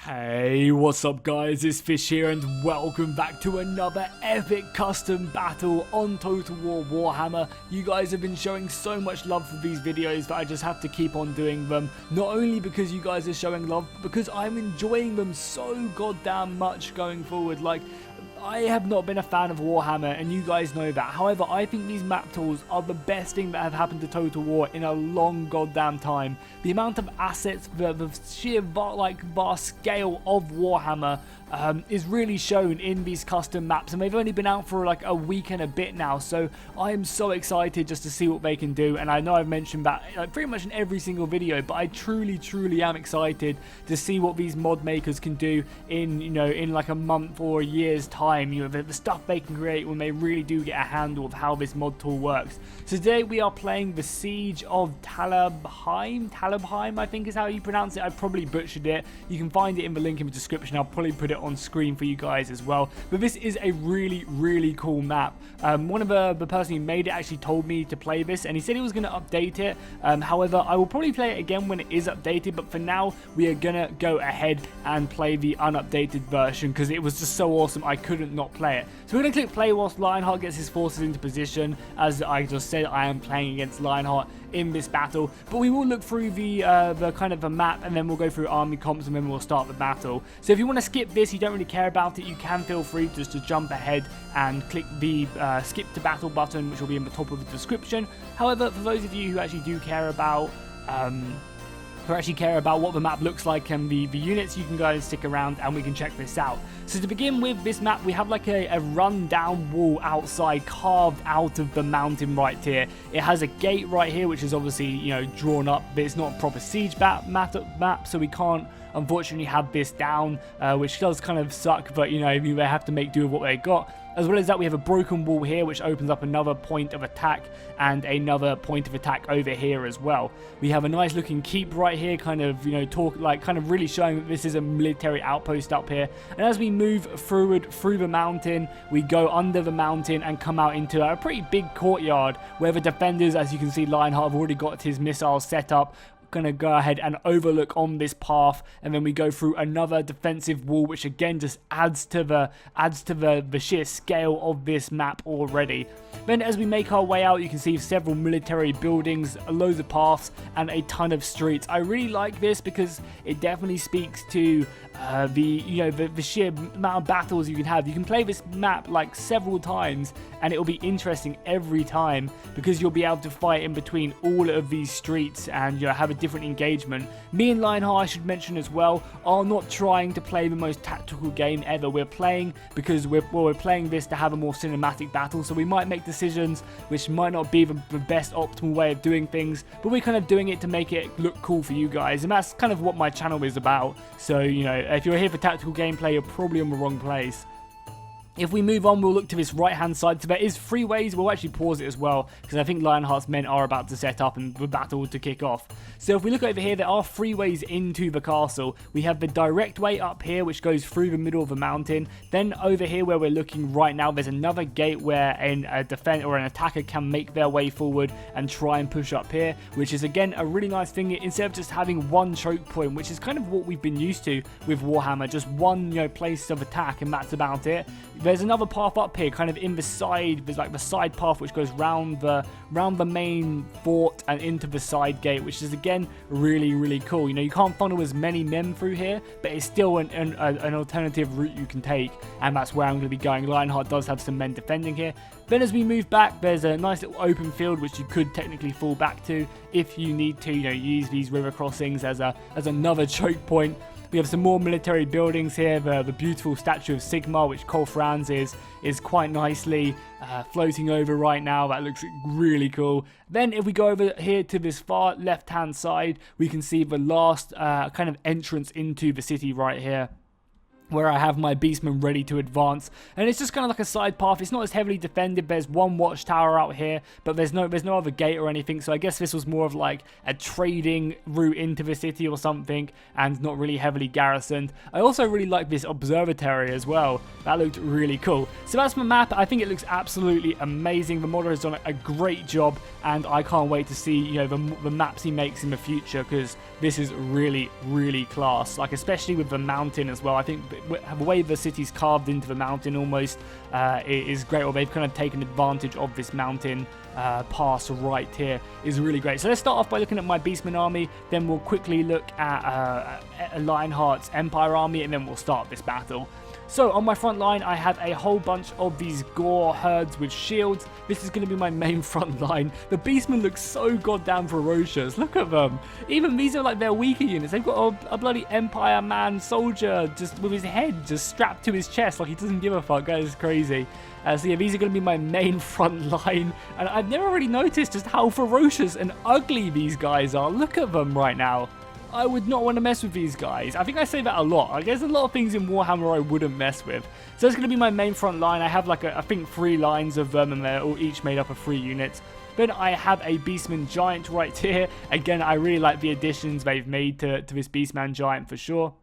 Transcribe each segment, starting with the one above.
Hey, what's up guys, it's Fish here and welcome back to another epic custom battle on Total War Warhammer. You guys have been showing so much love for these videos that I just have to keep on doing them. Not only because you guys are showing love, but because I'm enjoying them so goddamn much going forward. Like, I have not been a fan of Warhammer, and you guys know that. However, I think these map tools are the best thing that have happened to Total War in a long goddamn time. The amount of assets, the sheer vast scale of Warhammer is really shown in these custom maps, and they've only been out for like a week and a bit now, so I am so excited just to see what they can do. And I know I've mentioned that pretty much in every single video, but I truly am excited to see what these mod makers can do in, in like a month or a year's time. The stuff they can create when they really do get a handle of how this mod tool works. So today we are playing the Siege of Talabheim, I think is how you pronounce it. I probably butchered it. You can find it in the link in the description. I'll probably put it on screen for you guys as well. But this is a really cool map. One of the person who made it actually told me to play this, and he said he was going to update it. However, I will probably play it again when it is updated, but for now we are going to go ahead and play the unupdated version because it was just so awesome I couldn't not play it. So we're going to click play whilst Lionheart gets his forces into position. As I just said, I am playing against Lionheart in this battle, but we will look through the kind of a map, and then we'll go through army comps, and then we'll start the battle. So if you want to skip this, you don't really care about it, you can feel free just to jump ahead and click the skip to battle button, which will be in the top of the description. However, for those of you who actually do care about what the map looks like and the units, you can go and stick around and we can check this out. So to begin with this map, we have like a run-down wall outside carved out of the mountain right here. It has a gate right here, which is obviously, drawn up, but it's not a proper siege map, so we can't unfortunately have this down, which does kind of suck, but you have to make do with what they got. As well as that, we have a broken wall here, which opens up another point of attack and another point of attack over here as well. We have a nice looking keep right here, kind of, really showing that this is a military outpost up here. And as we move forward through the mountain, we go under the mountain and come out into a pretty big courtyard where the defenders, as you can see, Lionheart have already got his missiles set up. Gonna go ahead and overlook on this path, and then we go through another defensive wall, which again just adds to the sheer scale of this map already. Then as we make our way out, you can see several military buildings, loads of paths, and a ton of streets. I really like this because it definitely speaks to the sheer amount of battles you can have. You can play this map like several times, and it will be interesting every time because you'll be able to fight in between all of these streets and have a different engagement. Me and Lionheart, I should mention as well, are not trying to play the most tactical game ever. We're playing because we're playing this to have a more cinematic battle, so we might make decisions which might not be the best optimal way of doing things, but we're kind of doing it to make it look cool for you guys, and that's kind of what my channel is about. So if you're here for tactical gameplay, you're probably in the wrong place. If we move on, we'll look to this right-hand side. So there is three ways. We'll actually pause it as well, because I think Lionheart's men are about to set up and the battle to kick off. So if we look over here, there are three ways into the castle. We have the direct way up here, which goes through the middle of the mountain. Then over here where we're looking right now, there's another gate where a defender or an attacker can make their way forward and try and push up here, which is again a really nice thing. Instead of just having one choke point, which is kind of what we've been used to with Warhammer, just one place of attack and that's about it. There's another path up here, kind of in the side. There's like the side path which goes round the main fort and into the side gate, which is again really cool. You can't funnel as many men through here, but it's still an alternative route you can take, and that's where I'm going to be going. Lionheart does have some men defending here. Then as we move back, there's a nice little open field which you could technically fall back to if you need to. Use these river crossings as another choke point. We have some more military buildings here. The beautiful statue of Sigmar, which Cole Franz is quite nicely floating over right now. That looks really cool. Then if we go over here to this far left-hand side, we can see the last kind of entrance into the city right here. where I have my beastmen ready to advance, and it's just kind of like a side path. It's not as heavily defended. There's one watchtower out here, but there's no other gate or anything, so I guess this was more of like a trading route into the city or something, and not really heavily garrisoned. I also really like this observatory as well. That looked really cool. So that's my map. I think it looks absolutely amazing. The modder has done a great job, and I can't wait to see, you know, the maps he makes in the future, because this is really, really class. Like, especially with the mountain as well. I think the way the city's carved into the mountain almost is great, or they've kind of taken advantage of this mountain pass right here is really great. So let's start off by looking at my Beastman army, then we'll quickly look at Lionheart's Empire army, and then we'll start this battle. So on my front line, I have a whole bunch of these Gore herds with shields. This is going to be my main front line. The Beastmen look so goddamn ferocious. Look at them. Even these are like their weaker units. They've got a bloody Empire man soldier just with his head just strapped to his chest like he doesn't give a fuck. That is crazy. So yeah, these are going to be my main front line. And I've never really noticed just how ferocious and ugly these guys are. Look at them right now. I would not want to mess with these guys. I think I say that a lot. Like, there's a lot of things in Warhammer I wouldn't mess with. So that's going to be my main front line. I have like I think 3 lines of them, and they're all each made up of 3 units. Then I have a Beastman Giant right here. Again, I really like the additions they've made to this Beastman Giant for sure.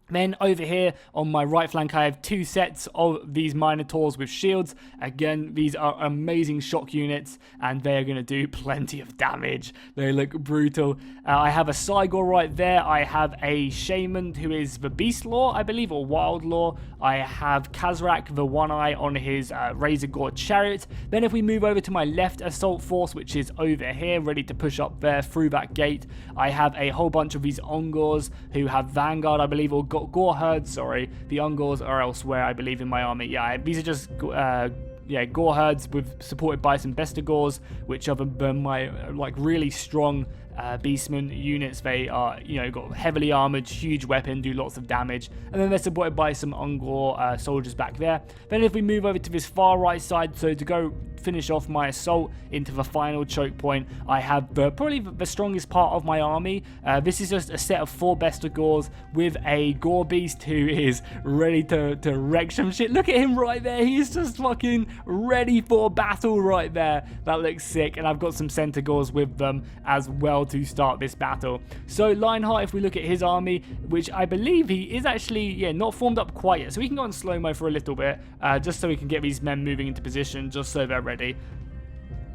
Then over here on my right flank, I have 2 sets of these Minotaurs with shields. Again, these are amazing shock units, and they are going to do plenty of damage. They look brutal. I have a Cygor right there. I have a Shaman who is the Beast Law, I believe, or Wild Law. I have Kazrak, the One Eye, on his Razor Gore Chariot. Then if we move over to my left assault force, which is over here, ready to push up there through that gate, I have a whole bunch of these Ungors who have Vanguard, I believe, or Gore herds, sorry. The Ungors are elsewhere, I believe, in my army. Yeah, these are just Gore herds supported by some Bestigors, which are my like really strong Beastman units. They are, you know, got heavily armored, huge weapon, do lots of damage, and then they're supported by some Ungor soldiers back there. Then if we move over to this far right side, so to go finish off my assault into the final choke point, I have probably the strongest part of my army. This is just a set of 4 Bestigors with a Gore Beast who is ready to wreck some shit. Look at him right there. He is just fucking ready for battle right there. That looks sick. And I've got some Centaurs with them as well to start this battle. So Lionheart, if we look at his army, which I believe he is actually, yeah, not formed up quite yet. So we can go in slow-mo for a little bit, just so we can get these men moving into position, just so they're ready.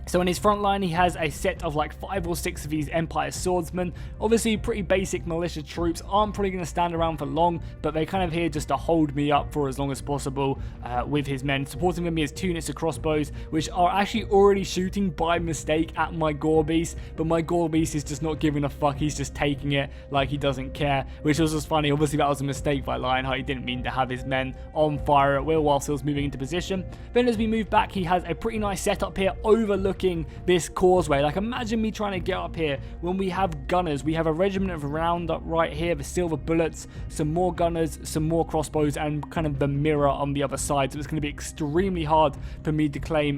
So in his front line, he has a set of like 5 or 6 of these Empire swordsmen. Obviously, pretty basic militia troops. Aren't probably going to stand around for long, but they're kind of here just to hold me up for as long as possible with his men. Supporting them is 2 units of crossbows, which are actually already shooting by mistake at my Gore Beast. But my Gore Beast is just not giving a fuck. He's just taking it like he doesn't care, which was just funny. Obviously, that was a mistake by Lionheart. He didn't mean to have his men on fire at will whilst he was moving into position. Then as we move back, he has a pretty nice setup here overlooking this causeway. Like, imagine me trying to get up here when we have gunners. We have a regiment of Renown up right here, the silver bullets, some more gunners, some more crossbows, and kind of the mirror on the other side. So it's going to be extremely hard for me to claim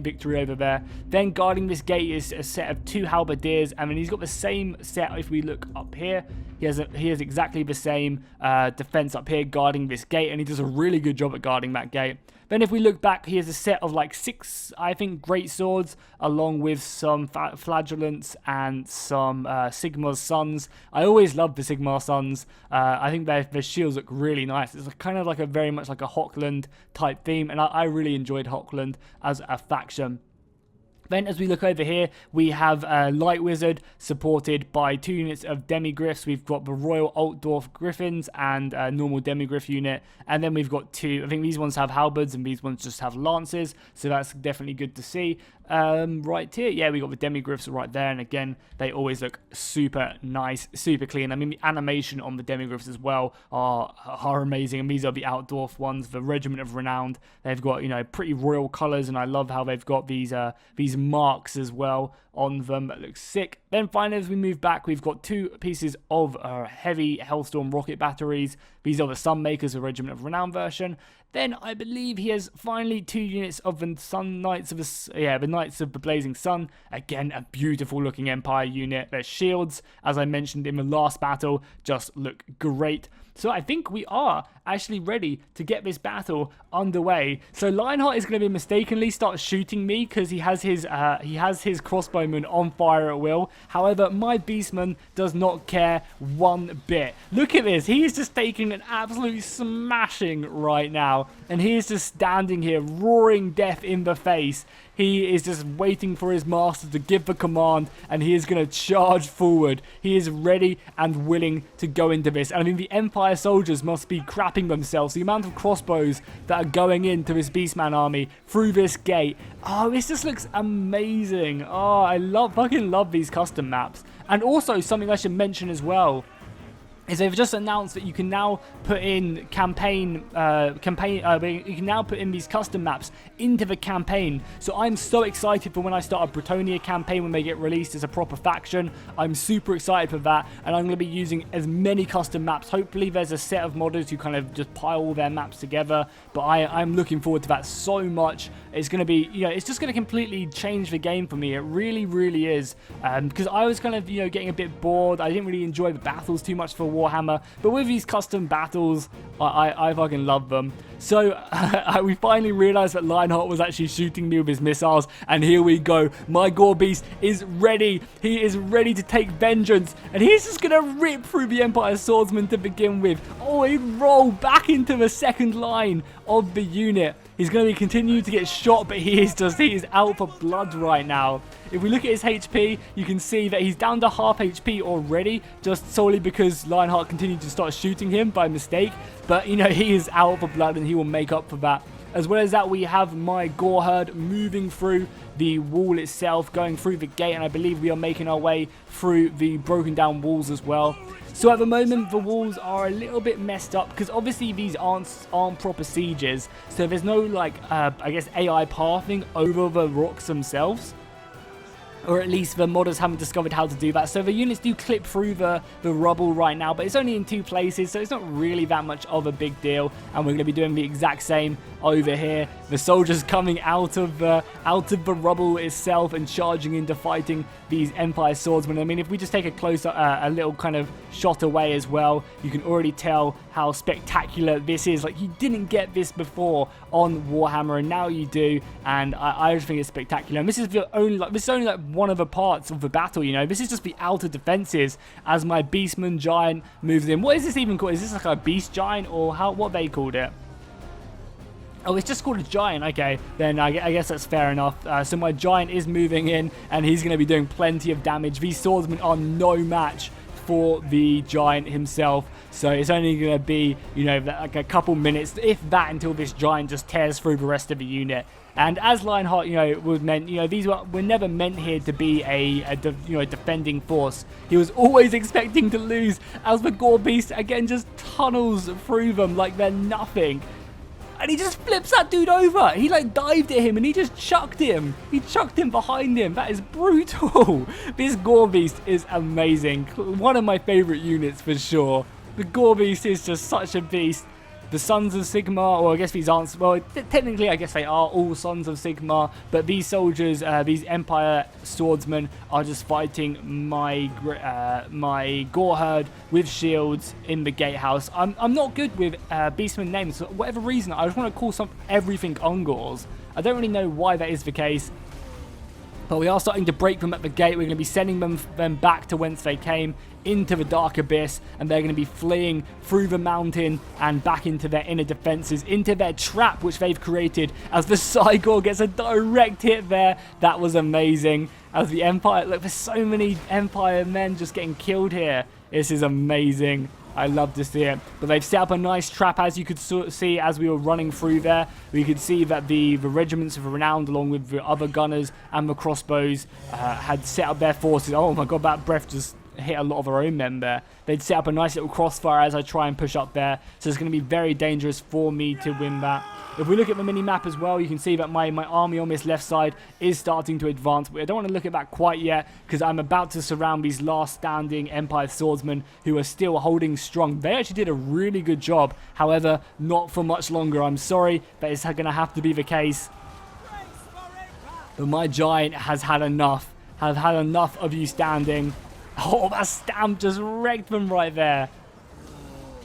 victory over there. Then guarding this gate is a set of 2 halberdiers, and then he's got the same set. If we look up here, he has exactly the same defense up here guarding this gate, and he does a really good job at guarding that gate. Then if we look back, he has a set of like 6, I think, great swords, along with some flagellants and some Sigmar's Sons. I always love the Sigmar Sons. I think their shields look really nice. It's kind of like very much like a Hochland type theme, and I really enjoyed Hochland as a faction. Then as we look over here, we have a Light Wizard supported by 2 units of Demigriffs. We've got the Royal Altdorf Griffins and a normal Demigriff unit. And then we've got 2, I think these ones have halberds and these ones just have lances. So that's definitely good to see. Right here, yeah, we got the Demigriffs right there, and again, they always look super nice, super clean. I mean, the animation on the Demigriffs as well are amazing, and these are the Altdorf ones, the Regiment of Renown. They've got, you know, pretty royal colors, and I love how they've got these marks as well on them. That looks sick. Then finally, as we move back, we've got 2 pieces of heavy Hellstorm rocket batteries. These are the Sunmakers, the Regiment of Renown version. Then I believe he has finally 2 units of the Knights Knights of the Blazing Sun. Again, a beautiful looking Empire unit. Their shields, as I mentioned in the last battle, just look great. So I think we are actually ready to get this battle underway. So Lionheart is going to be mistakenly start shooting me because he has his crossbowman on fire at will. However, my beastman does not care one bit. Look at this. He is just taking an absolute smashing right now. And he is just standing here roaring death in the face. He is just waiting for his master to give the command, and he is going to charge forward. He is ready and willing to go into this. And I mean, the Empire soldiers must be crapping themselves. The amount of crossbows that are going into this Beastman army through this gate. Oh, this just looks amazing. Oh, I fucking love these custom maps. And also, something I should mention as well is they've just announced that you can now put in you can now put in these custom maps into the campaign. So I'm so excited for when I start a Bretonia campaign when they get released as a proper faction. I'm super excited for that, and I'm going to be using as many custom maps. Hopefully there's a set of modders who kind of just pile all their maps together, but I'm looking forward to that so much. It's going to be, it's just going to completely change the game for me. It really, really is, because I was kind of, getting a bit bored. I didn't really enjoy the battles too much for Warhammer, but with these custom battles, I fucking love them. So we finally realized that Lionheart was actually shooting me with his missiles, and here we go. My Gore Beast is ready. He is ready to take vengeance, and he's just gonna rip through the Empire Swordsman to begin with. Oh, he rolled back into the second line of the unit. He's going to be continuing to get shot, but he is out for blood right now. If we look at his HP, you can see that he's down to half HP already, just solely because Lionheart continued to start shooting him by mistake. But, he is out for blood, and he will make up for that. As well as that, we have my Gore Herd moving through the wall itself, going through the gate, and I believe we are making our way through the broken down walls as well. So at the moment, the walls are a little bit messed up because obviously these aren't proper sieges. So there's no, I guess, AI pathing over the rocks themselves. Or at least the modders haven't discovered how to do that. So the units do clip through the rubble right now, but it's only in 2 places, so it's not really that much of a big deal. And we're going to be doing the exact same over here. The soldiers coming out of the rubble itself and charging into fighting these Empire Swordsmen. I mean, if we just take a closer, a little kind of shot away as well, you can already tell how spectacular this is. Like, you didn't get this before on Warhammer, and now you do. And I just think it's spectacular. And this is only like one of the parts of the battle. This is just the outer defenses as my Beastman Giant moves in. What is this even called? Is this like a Beast Giant, or what they called it? Oh, it's just called a Giant. Okay, then I guess that's fair enough. So my Giant is moving in, and he's going to be doing plenty of damage. These swordsmen are no match for the Giant himself, so it's only going to be, like a couple minutes, if that, until this Giant just tears through the rest of the unit. And as Lionheart, was meant, these were never meant here to be a defending force. He was always expecting to lose, as the Gore Beast again just tunnels through them like they're nothing. And he just flips that dude over. He dived at him and he just chucked him. He chucked him behind him. That is brutal. This Gore Beast is amazing. One of my favorite units for sure. The Gore Beast is just such a beast. The Sons of Sigmar, or I guess these aren't, well, technically I guess they are all Sons of Sigmar, but these soldiers, these Empire Swordsmen, are just fighting my Gore Herd with shields in the gatehouse. I'm not good with Beastman names, for whatever reason. I just want to call everything Ungors. I don't really know why that is the case. But we are starting to break them at the gate. We're going to be sending them back to whence they came, into the Dark Abyss, and they're going to be fleeing through the mountain and back into their inner defenses, into their trap which they've created, as the Cygor gets a direct hit there. That was amazing. As the Empire, look, there's so many Empire men just getting killed here. This is amazing. I love to see it. But they've set up a nice trap, as you could see as we were running through there. We could see that the regiments of Renowned, along with the other gunners and the crossbows, had set up their forces. Oh my god, that breath just hit a lot of our own men there. They'd set up a nice little crossfire as I try and push up there. So it's going to be very dangerous for me to win that. If we look at the mini-map as well, you can see that my army on this left side is starting to advance. But I don't want to look at that quite yet, because I'm about to surround these last standing Empire Swordsmen who are still holding strong. They actually did a really good job. However, not for much longer. I'm sorry, but it's going to have to be the case. But my giant has had enough. Have had enough of you standing. Oh, that stamp just wrecked them right there.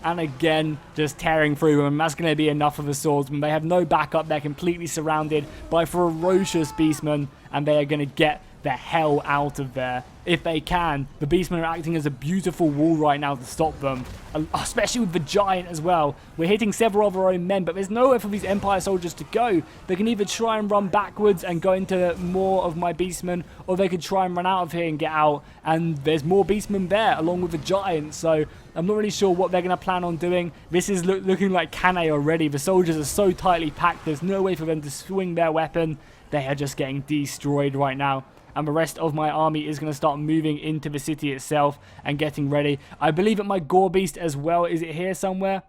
And again, just tearing through them. That's going to be enough of the swordsman. They have no backup. They're completely surrounded by ferocious beastmen. And they are going to get the hell out of there if they can. The beastmen are acting as a beautiful wall right now to stop them, especially with the giant as well. We're hitting several of our own men, but there's nowhere for these Empire soldiers to go. They can either try and run backwards and go into more of my beastmen, or they could try and run out of here and get out, and there's more beastmen there along with the giant. So I'm not really sure what they're going to plan on doing. This is looking like Cannae already. The soldiers are so tightly packed, there's no way for them to swing their weapon. They are just getting destroyed right now. And the rest of my army is going to start moving into the city itself and getting ready. I believe that my Gore Beast as well. Is it here somewhere?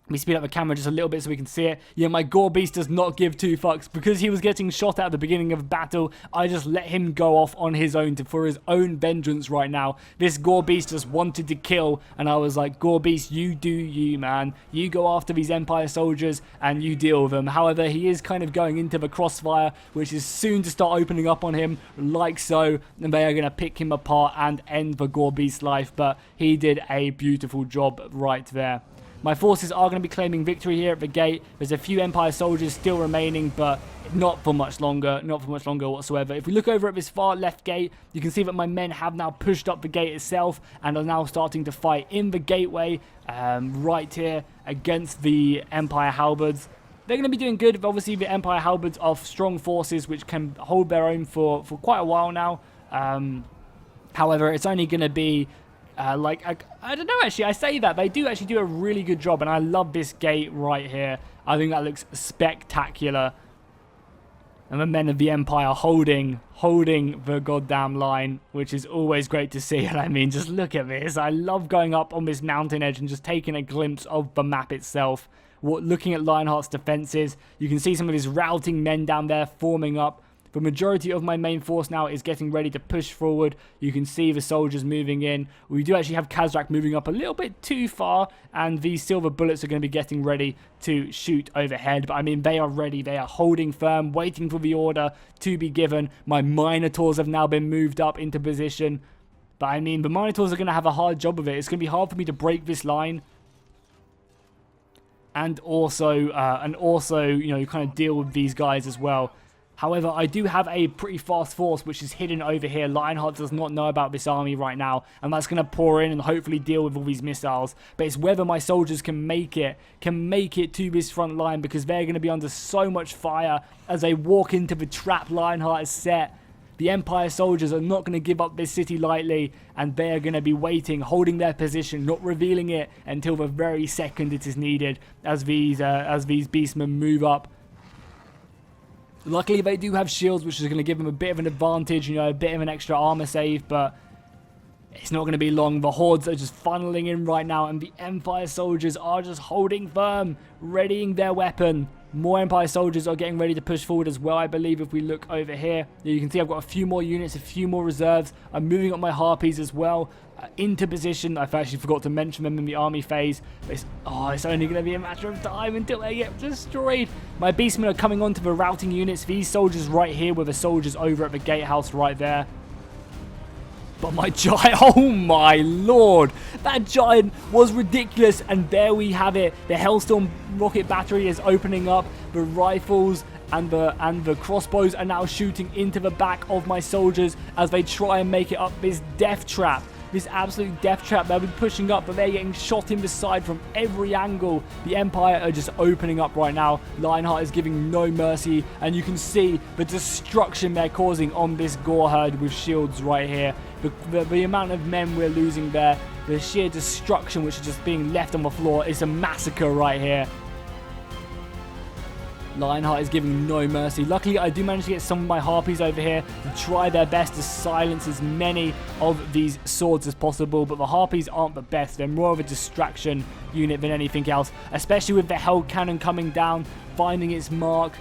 Let me speed up the camera just a little bit so we can see it. Yeah, my Gore Beast does not give two fucks. Because he was getting shot at the beginning of battle, I just let him go off on his own for his own vengeance right now. This Gore Beast just wanted to kill, and I was like, Gore Beast, you do you, man. You go after these Empire soldiers, and you deal with them. However, he is kind of going into the crossfire, which is soon to start opening up on him, like so. And they are going to pick him apart and end the Gore Beast's life. But he did a beautiful job right there. My forces are going to be claiming victory here at the gate. There's a few Empire soldiers still remaining, but not for much longer. Not for much longer whatsoever. If we look over at this far left gate, you can see that my men have now pushed up the gate itself and are now starting to fight in the gateway right here against the Empire halberds. They're going to be doing good. Obviously, the Empire halberds are strong forces which can hold their own for quite a while now. However, it's only going to be I don't know, actually. I say that. They do actually do a really good job, and I love this gate right here. I think that looks spectacular. And the men of the Empire holding the goddamn line, which is always great to see. And I mean, just look at this. I love going up on this mountain edge and just taking a glimpse of the map itself. Looking at Lionheart's defenses, you can see some of his routing men down there forming up. The majority of my main force now is getting ready to push forward. You can see the soldiers moving in. We do actually have Khazrak moving up a little bit too far, and these silver bullets are going to be getting ready to shoot overhead. But I mean, they are ready. They are holding firm, waiting for the order to be given. My Minotaurs have now been moved up into position. But I mean, the Minotaurs are going to have a hard job of it. It's going to be hard for me to break this line. And also, you know, kind of deal with these guys as well. However, I do have a pretty fast force which is hidden over here. Lionheart does not know about this army right now, and that's going to pour in and hopefully deal with all these missiles. But it's whether my soldiers can make it to this front line, because they're going to be under so much fire as they walk into the trap Lionheart has set. The Empire soldiers are not going to give up this city lightly, and they are going to be waiting, holding their position, not revealing it until the very second it is needed as these beastmen move up. Luckily, they do have shields, which is going to give them a bit of an advantage, you know, a bit of an extra armor save, but it's not going to be long. The hordes are just funneling in right now, and the Empire soldiers are just holding firm, readying their weapon. More Empire soldiers are getting ready to push forward as well, I believe, if we look over here. You can see I've got a few more units, a few more reserves. I'm moving up my Harpies as well into position. I've actually forgot to mention them in the army phase. It's only going to be a matter of time until they get destroyed. My beastmen are coming onto the routing units. These soldiers right here were the soldiers over at the gatehouse right there. But my giant, oh my lord, that giant was ridiculous. And there we have it. The Hellstorm rocket battery is opening up. The rifles and the crossbows are now shooting into the back of my soldiers as they try and make it up this death trap. This absolute death trap. They'll be pushing up, but they're getting shot in the side from every angle. The Empire are just opening up right now. Lionheart is giving no mercy, and you can see the destruction they're causing on this Gore herd with shields right here. The amount of men we're losing there, the sheer destruction which is just being left on the floor, is a massacre right here. Lionheart is giving no mercy. Luckily, I do manage to get some of my Harpies over here to try their best to silence as many of these swords as possible. But the Harpies aren't the best. They're more of a distraction unit than anything else, especially with the Hell Cannon coming down, finding its mark.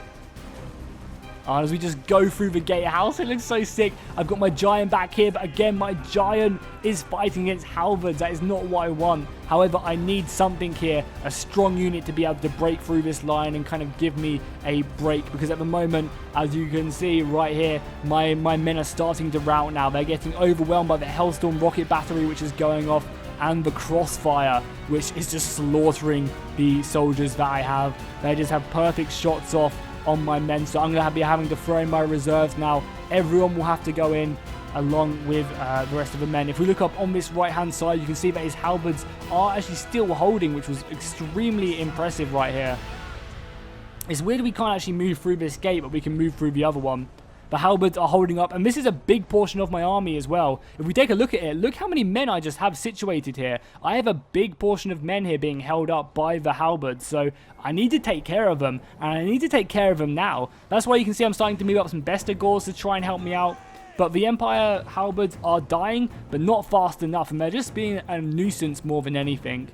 As we just go through the gatehouse, it looks so sick. I've got my giant back here, but again, my giant is fighting against halberds. That is not what I want. However, I need something here, a strong unit to be able to break through this line and kind of give me a break. Because at the moment, as you can see right here, my men are starting to rout now. They're getting overwhelmed by the Hellstorm rocket battery, which is going off, and the crossfire, which is just slaughtering the soldiers that I have. They just have perfect shots off on my men, so I'm going to be having to throw in my reserves now. Everyone will have to go in along with the rest of the men. If we look up on this right hand side, you can see that his halberds are actually still holding, which was extremely impressive right here. It's weird we can't actually move through this gate, but we can move through the other one. The halberds are holding up, and this is a big portion of my army as well. If we take a look at it, look how many men I just have situated here. I have a big portion of men here being held up by the halberds, so I need to take care of them, and I need to take care of them now. That's why you can see I'm starting to move up some Bestegors to try and help me out. But the Empire halberds are dying, but not fast enough, and they're just being a nuisance more than anything.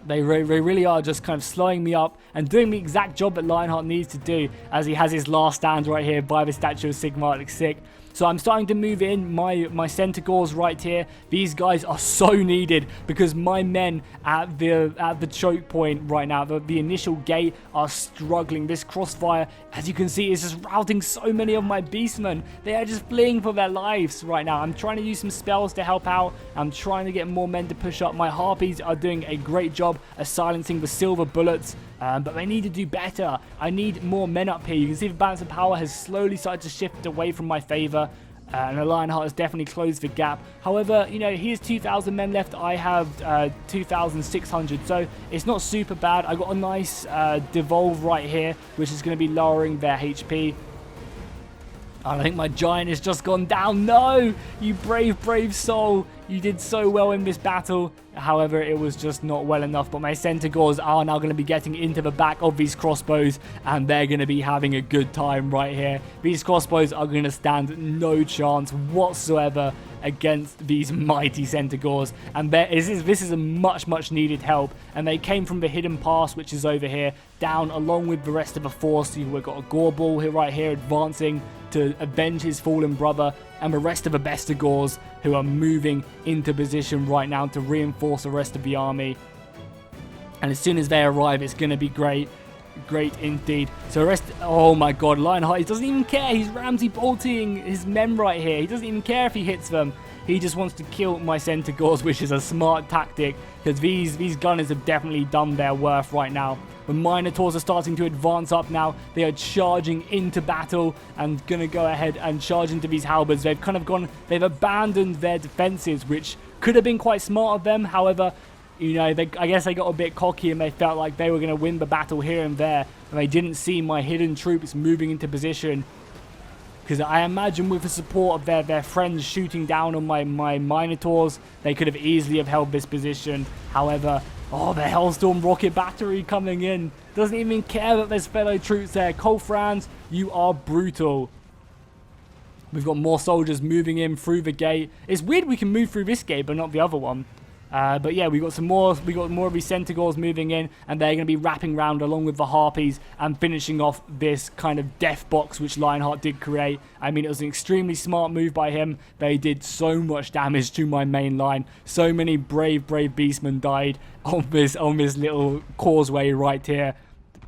They really are just kind of slowing me up and doing the exact job that Lionheart needs to do, as he has his last stand right here by the statue of Sigmar. It looks sick. So I'm starting to move in my Centaurs right here. These guys are so needed because my men at the choke point right now, the initial gate, are struggling. This crossfire, as you can see, is just routing so many of my beastmen. They are just fleeing for their lives right now. I'm trying to use some spells to help out. I'm trying to get more men to push up. My harpies are doing a great job of silencing the silver bullets. But they need to do better. I need more men up here. You can see the balance of power has slowly started to shift away from my favor. And the Lionheart has definitely closed the gap. However, you know, he has 2,000 men left. I have 2,600. So it's not super bad. I got a nice devolve right here, which is going to be lowering their HP. And I think my giant has just gone down. No! You brave, brave soul. You did so well in this battle. However, it was just not well enough. But my Centaurs are now going to be getting into the back of these crossbows. And they're going to be having a good time right here. These crossbows are going to stand no chance whatsoever against these mighty Centaurs. And this is a much needed help. And they came from the hidden pass, which is over here, down along with the rest of the force. We've got a Gorball here right here advancing to avenge his fallen brother, and the rest of the Bestegors who are moving into position right now to reinforce the rest of the army. And as soon as they arrive, it's going to be great. Great indeed. So the rest, oh my god, Lionheart, he doesn't even care. He's Ramsey bolting his men right here. He doesn't even care if he hits them. He just wants to kill my Centaurs, which is a smart tactic, because these gunners have definitely done their worth right now. The Minotaurs are starting to advance up now. They are charging into battle and going to go ahead and charge into these halberds. They've kind of they've abandoned their defenses, which could have been quite smart of them. However, you know, I guess they got a bit cocky and they felt like they were going to win the battle here and there. And they didn't see my hidden troops moving into position. Because I imagine with the support of their friends shooting down on my Minotaurs, they could have easily have held this position. However, oh, the Hellstorm rocket battery coming in. Doesn't even care that there's fellow troops there. Colfrans, you are brutal. We've got more soldiers moving in through the gate. It's weird we can move through this gate, but not the other one. But yeah, we got more of these Centaurs moving in, and they're going to be wrapping round along with the Harpies and finishing off this kind of death box which Lionheart did create. I mean, it was an extremely smart move by him. They did so much damage to my main line. So many brave beastmen died on this little causeway right here.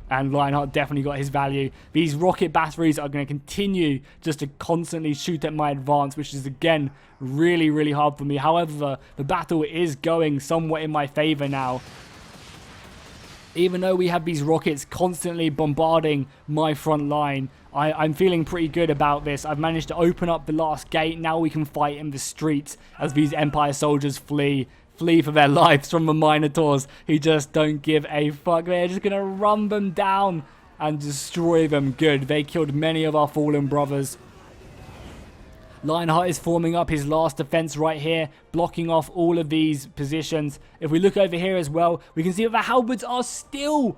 And Lionheart definitely got his value. These rocket batteries are going to continue just to constantly shoot at my advance, which is, again, really hard for me. However, the battle is going somewhat in my favor now. Even though we have these rockets constantly bombarding my front line, I'm feeling pretty good about this. I've managed to open up the last gate. Now we can fight in the streets as these Empire soldiers flee for their lives from the Minotaurs, who just don't give a fuck. They're just going to run them down and destroy them good. They killed many of our fallen brothers. Lionheart is forming up his last defense right here, blocking off all of these positions. If we look over here as well, we can see that the halberds are still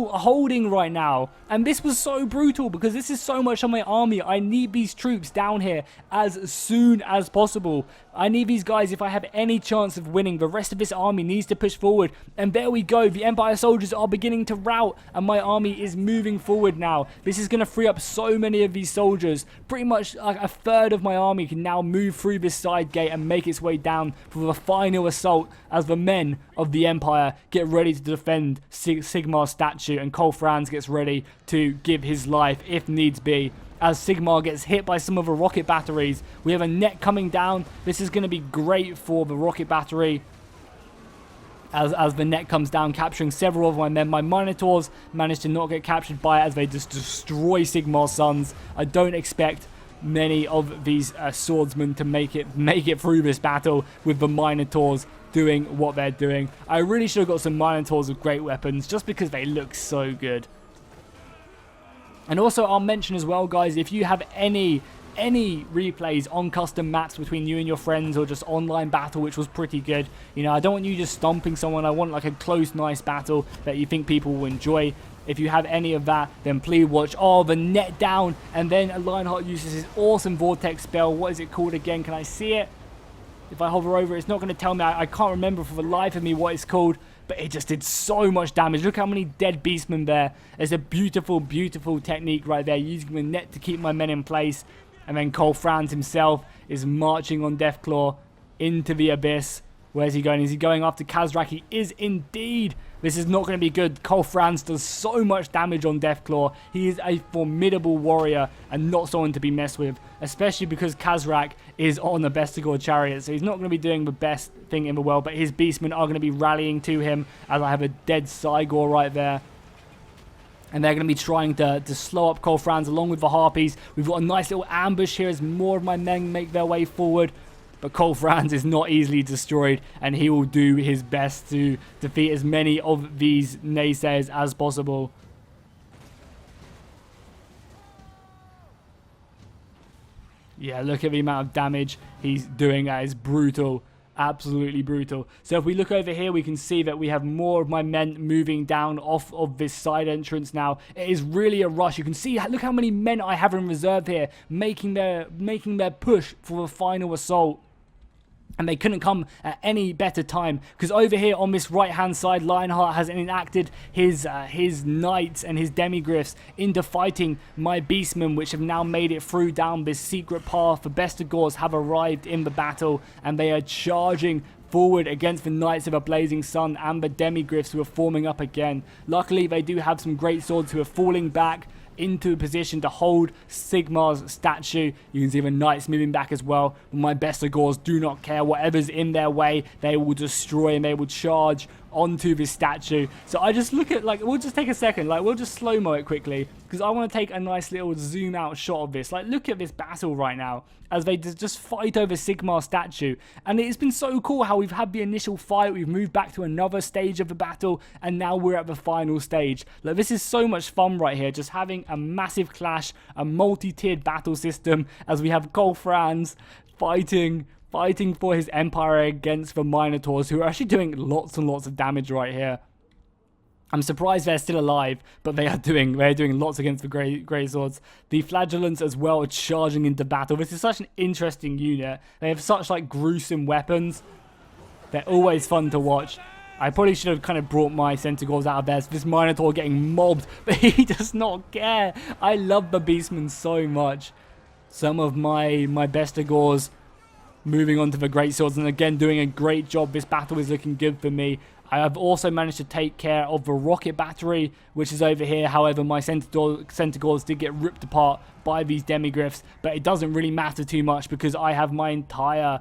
holding right now. And this was so brutal because this is so much on my army. I need these troops down here as soon as possible. I need these guys if I have any chance of winning. The rest of this army needs to push forward. And there we go. The Empire soldiers are beginning to rout and my army is moving forward now. This is going to free up so many of these soldiers. Pretty much like a third of my army can now move through this side gate and make its way down for the final assault as the men of the Empire get ready to defend Sigmar's statue, and Cole Franz gets ready to give his life if needs be. As Sigmar gets hit by some of the rocket batteries, we have a net coming down. This is going to be great for the rocket battery as the net comes down, capturing several of my men. My Minotaurs managed to not get captured by it as they just destroy Sigmar's sons. I don't expect many of these swordsmen to make it through this battle with the Minotaurs doing what they're doing. I really should have got some Minotaurs with great weapons just because they look so good. And also I'll mention as well, guys, if you have any replays on custom maps between you and your friends or just online battle, which was pretty good, you know, I don't want you just stomping someone. I want like a close, nice battle that you think people will enjoy. If you have any of that, then please watch. Oh, the net down, and then Lionheart uses his awesome vortex spell. What is it called again? Can I see it? If I hover over it, it's not going to tell me. I can't remember for the life of me what it's called, but it just did so much damage. Look how many dead beastmen there. It's a beautiful, beautiful technique right there, using the net to keep my men in place. And then Cole Franz himself is marching on Deathclaw into the abyss. Where's he going? Is he going after Khazrak? He is indeed. This is not going to be good. Cole Franz does so much damage on Deathclaw. He is a formidable warrior and not someone to be messed with, especially because Khazrak is on the Bestigor chariot, so he's not going to be doing the best thing in the world, but his beastmen are going to be rallying to him as I have a dead Cygor right there. And they're going to be trying to slow up Cole Franz along with the Harpies. We've got a nice little ambush here as more of my men make their way forward. But Cole Franz is not easily destroyed, and he will do his best to defeat as many of these naysayers as possible. Yeah, look at the amount of damage he's doing. That is brutal. Absolutely brutal. So if we look over here, we can see that we have more of my men moving down off of this side entrance now. It is really a rush. You can see, look how many men I have in reserve here, making their push for the final assault. And they couldn't come at any better time, because over here on this right hand side, Lionheart has enacted his knights and his demigryphs into fighting my beastmen, which have now made it through down this secret path. The Bestigors have arrived in the battle, and they are charging forward against the Knights of a Blazing Sun and the demigryphs who are forming up again. Luckily, they do have some great swords who are falling back into a position to hold Sigmar's statue. You can see the knights moving back as well. But my Bestigors do not care. Whatever's in their way, they will destroy, and they will charge onto this statue. So I just look at, like, we'll just take a second, like, we'll just slow-mo it quickly, because I want to take a nice little zoom out shot of this. Like, look at this battle right now as they just fight over Sigmar's statue. And it's been so cool how we've had the initial fight, we've moved back to another stage of the battle, and now we're at the final stage. Like, this is so much fun right here, just having a massive clash, a multi-tiered battle system, as we have Cole Franz fighting for his empire against the Minotaurs, who are actually doing lots and lots of damage right here. I'm surprised they're still alive, but they're doing lots against the grey swords. The Flagellants as well are charging into battle. This is such an interesting unit. They have such like gruesome weapons. They're always fun to watch. I probably should have kind of brought my Centaurs out of there. So this Minotaur getting mobbed, but he does not care. I love the Beastmen so much. Some of my Bestigors moving on to the great swords, and again doing a great job. This battle is looking good for me. I have also managed to take care of the rocket battery, which is over here. However, my Centaurs did get ripped apart by these demigryphs, but it doesn't really matter too much because I have my entire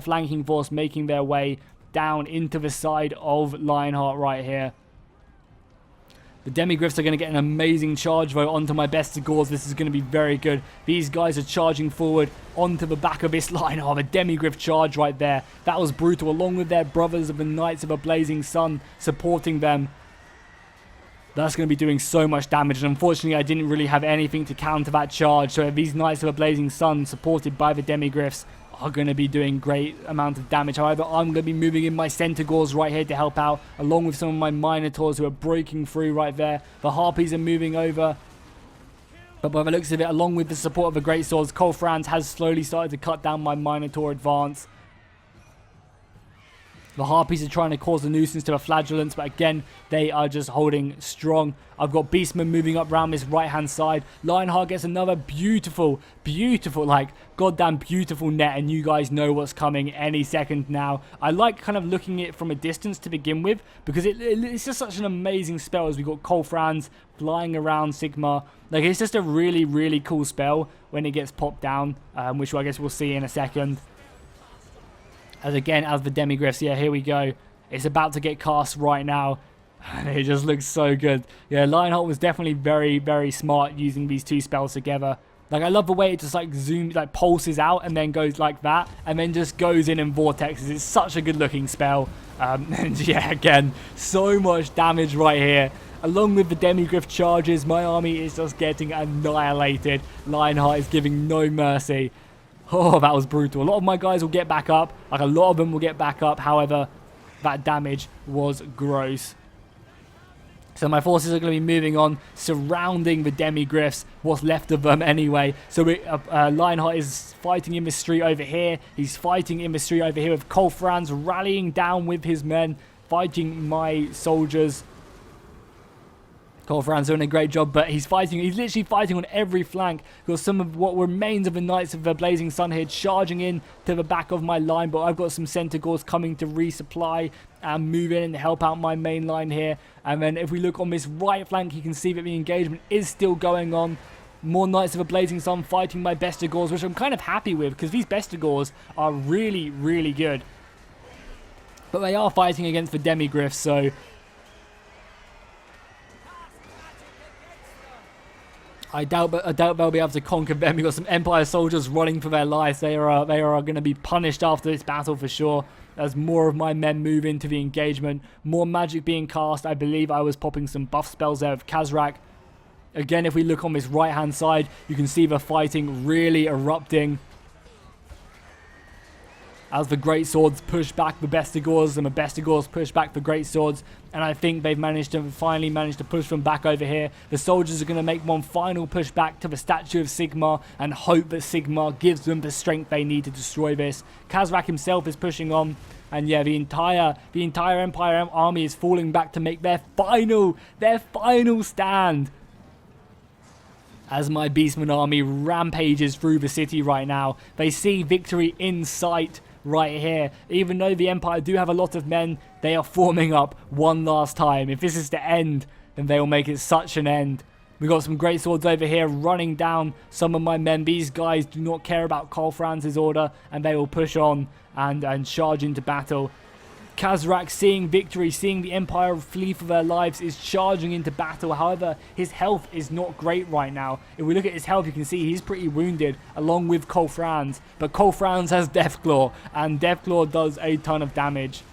flanking force making their way down into the side of Lionheart right here. The demigryphs are going to get an amazing charge though onto my Bestigors. This is going to be very good. These guys are charging forward onto the back of this line. Oh, the demigryph charge right there. That was brutal, along with their brothers of the Knights of a Blazing Sun supporting them. That's going to be doing so much damage, and unfortunately I didn't really have anything to counter that charge, so these Knights of a Blazing Sun, supported by the Demigryphs, are going to be doing great amount of damage. However, I'm going to be moving in my Centaurs right here to help out, along with some of my Minotaurs who are breaking through right there. The Harpies are moving over. But by the looks of it, along with the support of the Great Swords, Cole Franz has slowly started to cut down my Minotaur advance. The Harpies are trying to cause a nuisance to the Flagellants, but again, they are just holding strong. I've got Beastmen moving up around this right-hand side. Lionheart gets another beautiful, like, goddamn beautiful net, and you guys know what's coming any second now. I like kind of looking at it from a distance to begin with, because it's just such an amazing spell as we got Cole Franz flying around Sigma. Like, it's just a really, really cool spell when it gets popped down, which I guess we'll see in a second. As again, as the Demigryphs, yeah, here we go. It's about to get cast right now. And it just looks so good. Yeah, Lionheart was definitely very, very smart using these two spells together. Like, I love the way it just, like, zooms, like, pulses out and then goes like that. And then just goes in and vortexes. It's such a good-looking spell. And, yeah, again, so much damage right here. Along with the Demigryph charges, my army is just getting annihilated. Lionheart is giving no mercy. Oh, that was brutal. A lot of my guys will get back up. Like, a lot of them will get back up. However, that damage was gross. So my forces are going to be moving on, surrounding the Demigryphs, what's left of them anyway. So Lionheart is fighting in the street over here. He's fighting in the street over here with Cole Franz rallying down with his men, fighting my soldiers. Cole Franz doing a great job, but he's literally fighting on every flank. Got some of what remains of the Knights of the Blazing Sun here charging in to the back of my line, but I've got some Centaurs coming to resupply and move in and help out my main line here. And then if we look on this right flank, you can see that the engagement is still going on. More Knights of the Blazing Sun fighting my Bestigors, which I'm kind of happy with, because these Bestigors are really, really good. But they are fighting against the Demigryphs, so I doubt they'll be able to conquer them. We've got some Empire soldiers running for their lives. They are going to be punished after this battle for sure, as more of my men move into the engagement. More magic being cast. I believe I was popping some buff spells there with Khazrak. Again, if we look on this right-hand side, you can see the fighting really erupting as the Great Swords push back the Bestigors, and the Bestigors push back the Great Swords, and I think they've finally managed to push them back over here. The soldiers are going to make one final push back to the statue of Sigmar and hope that Sigmar gives them the strength they need to destroy this. Khazrak himself is pushing on, and yeah, the entire Empire army is falling back to make their final stand. As my Beastman army rampages through the city right now, they see victory in sight right here. Even though the Empire do have a lot of men, they are forming up one last time. If this is to end, then they will make it such an end. We got some Great Swords over here running down some of my men. These guys do not care about Cole Franz's order, and they will push on and charge into battle. Khazrak, seeing victory, seeing the Empire flee for their lives, is charging into battle. However, his health is not great right now. If we look at his health, you can see he's pretty wounded, along with Cole Franz. But Cole Franz has Deathclaw, and Deathclaw does a ton of damage.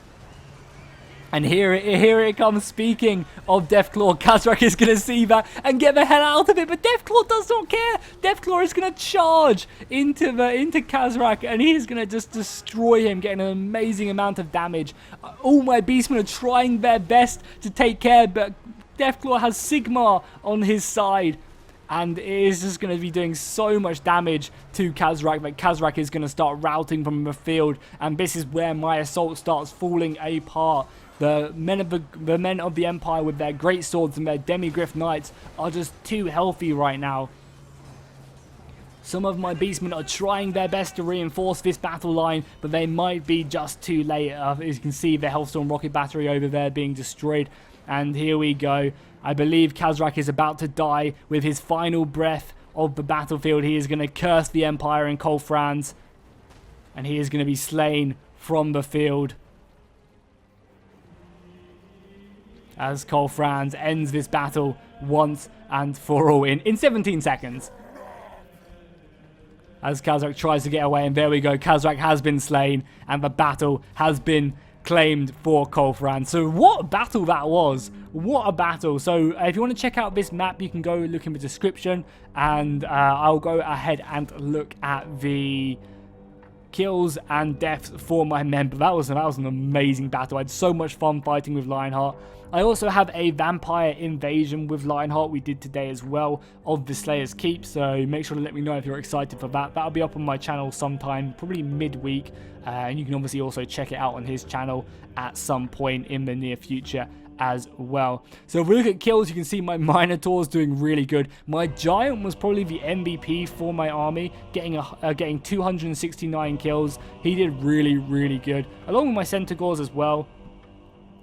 And here it comes. Speaking of Deathclaw, Khazrak is going to see that and get the hell out of it. But Deathclaw does not care. Deathclaw is going to charge into Khazrak, and he is going to just destroy him, getting an amazing amount of damage. All my beastmen are trying their best to take care, but Deathclaw has Sigmar on his side. And it is just going to be doing so much damage to Khazrak that Khazrak is going to start routing from the field. And this is where my assault starts falling apart. The men of the Empire with their great swords and their Demigryph Knights are just too healthy right now. Some of my beastmen are trying their best to reinforce this battle line, but they might be just too late. As you can see, the Hellstorm rocket battery over there being destroyed. And here we go. I believe Khazrak is about to die with his final breath of the battlefield. He is going to curse the Empire and Cole Franz, and he is going to be slain from the field. As Cole Franz ends this battle once and for all in 17 seconds. As Khazrak tries to get away, and there we go. Khazrak has been slain, and the battle has been claimed for Colfran. So what a battle that was. What a battle. So if you want to check out this map, you can go look in the description, and I'll go ahead and look at the kills and deaths for my member. That was an amazing battle. I had so much fun fighting with Lionheart. I also have a vampire invasion with Lionheart we did today as well of the Slayer's Keep, so make sure to let me know if you're excited for that. That'll be up on my channel sometime, probably midweek, and you can obviously also check it out on his channel at some point in the near future as well. So if we look at kills, you can see my Minotaur's doing really good. My Giant was probably the MVP for my army, getting 269 kills. He did really, really good, along with my Centaurs as well.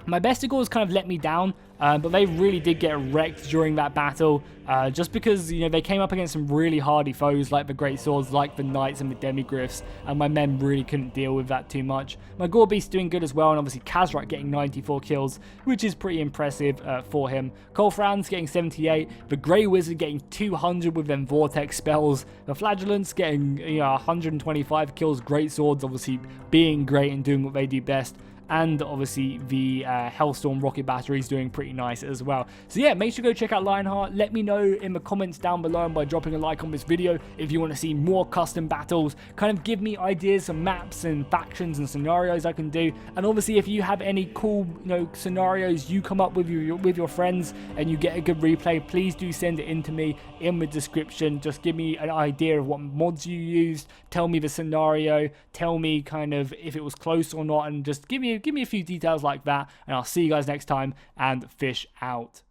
My Bestigors kind of let me down, but they really did get wrecked during that battle, just because, you know, they came up against some really hardy foes like the Great Swords, like the Knights and the Demigryphs, and my men really couldn't deal with that too much. My Gore Beast doing good as well, and obviously Kazrak getting 94 kills, which is pretty impressive for him. Colfran's getting 78, the Grey Wizard getting 200 with them Vortex spells, the Flagellants getting 125 kills, Great Swords obviously being great and doing what they do best. And obviously the Hellstorm rocket battery is doing pretty nice as well. So yeah, make sure to go check out Lionheart. Let me know in the comments down below and by dropping a like on this video if you want to see more custom battles. Kind of give me ideas of maps and factions and scenarios I can do. And obviously if you have any cool scenarios you come up with your friends and you get a good replay, please do send it in to me in the description. Just give me an idea of what mods you used. Tell me the scenario. Tell me kind of if it was close or not, and just give me a few details like that, and I'll see you guys next time, and fish out.